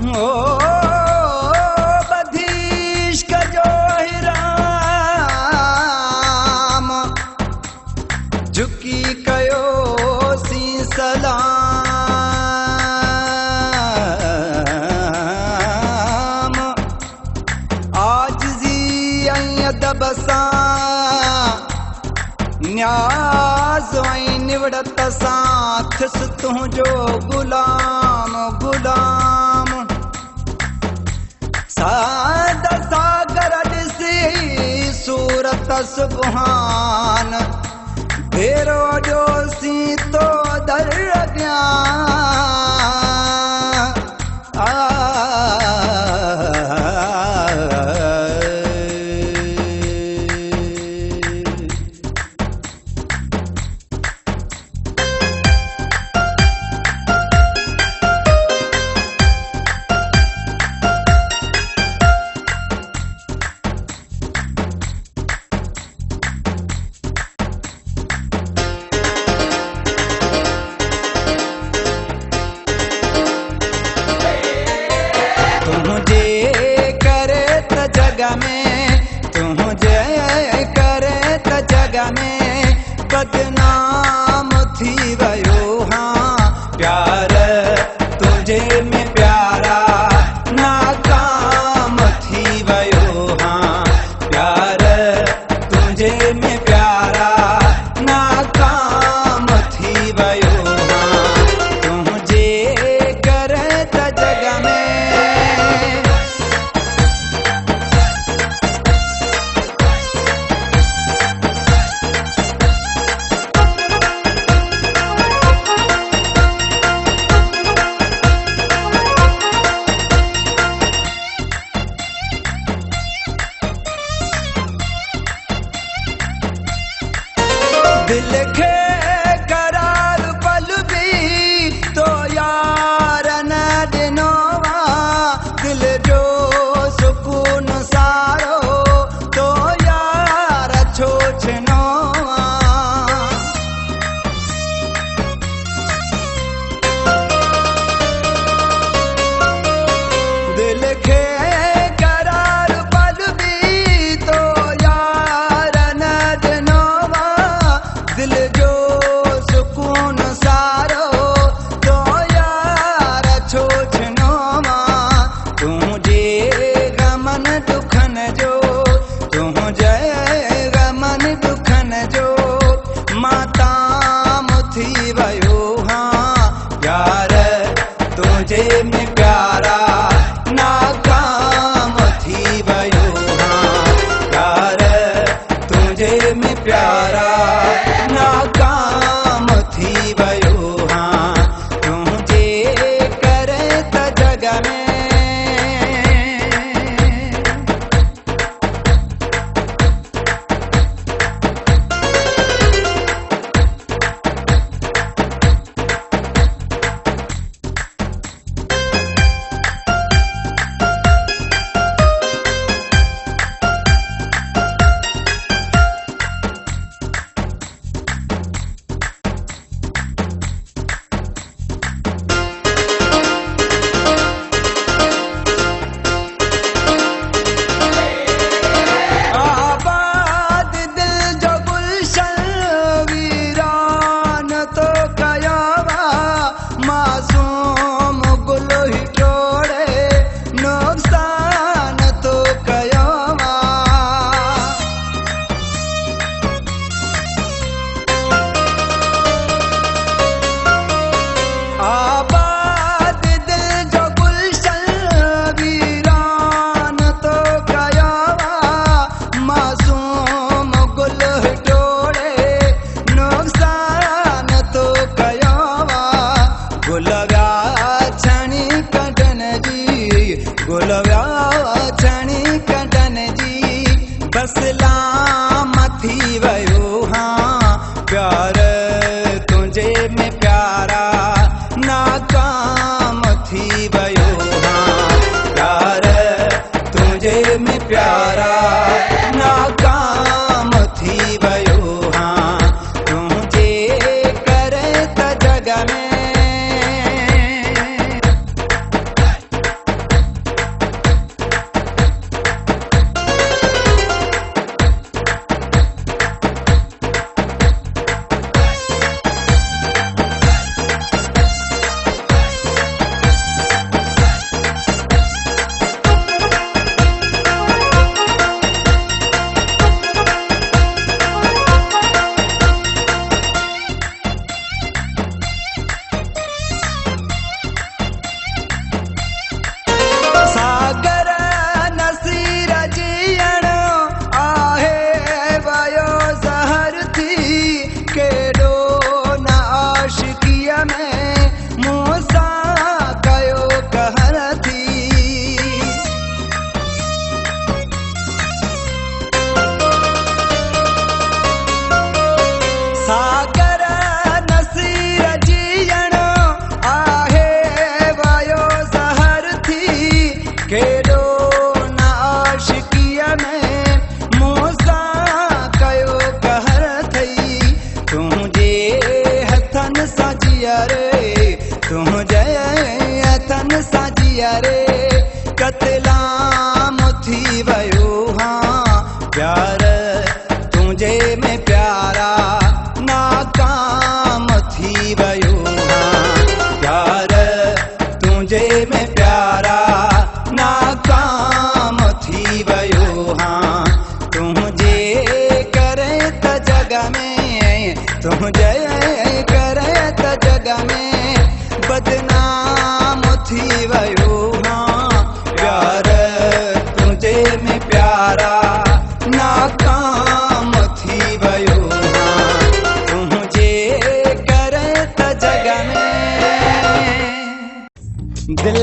ओ बधीश कजो राम झुकी कयो सी सलाम आजिज़ी ऐं अदब सां न्याज़ ऐं निवड़त सां थिस तुंहिंजो गुलाम गुलाम साद सागर ॾिसी सूरत सुबहान भेरो ॾियोसी तो दर अॻियां बदनाम थी वयो हाँ प्यार तुझे में प्यारा नाकाम थी वयो हाँ प्यार तुझे में प्यारा नाकाम थी वयो हाँ तुझे करे त जग में दिल खे करार पल भी तो यार न ॾिनो दिल जो सुकून सारो तो यार छो छिनो दिल खे करार पल भी तो यार न ॾिनो दिल जो सुकून सारो तो यार छो छिनो तुझे गमन दुखन जो तुझे गमन दुखन जो माताम थी वयो हाँ प्यार तुझे में प्यारा नाकाम थी वयो हाँ प्यार तुझे में प्यारा नाकाम थी वयो हाँ तुझे करे त जग में मासूम गुल ही टोड़े नुक़सान तो कयो आबाद दिल जो गुलशन वीरान तो कयो मासूम गुल ही टोड़े नुक़सान तो कयो गुलव्या छणी कढन जी गुलव्या छणी कढन जी बसलाम थी वयो हाँ प्यार तुझे में प्यारा नाकाम थी वयो हाँ प्यार तुझे में प्यारा नाकाम थी वयो हाँ तुझे करे त जग में जिया रे तुझे अथन सां जिया रे कतलाम थी वयो हाँ प्यार तुझे में प्यारा नाकाम थी वयो हाँ प्यार तुझे में प्यारा नाकाम थी वयो हाँ तुझे करे त जग में तुझे करे त जग में बदनाम थी वयो हाँ प्यार तुझे में प्यारा नाकाम थी वयो हाँ तुझे करे त जग में दिल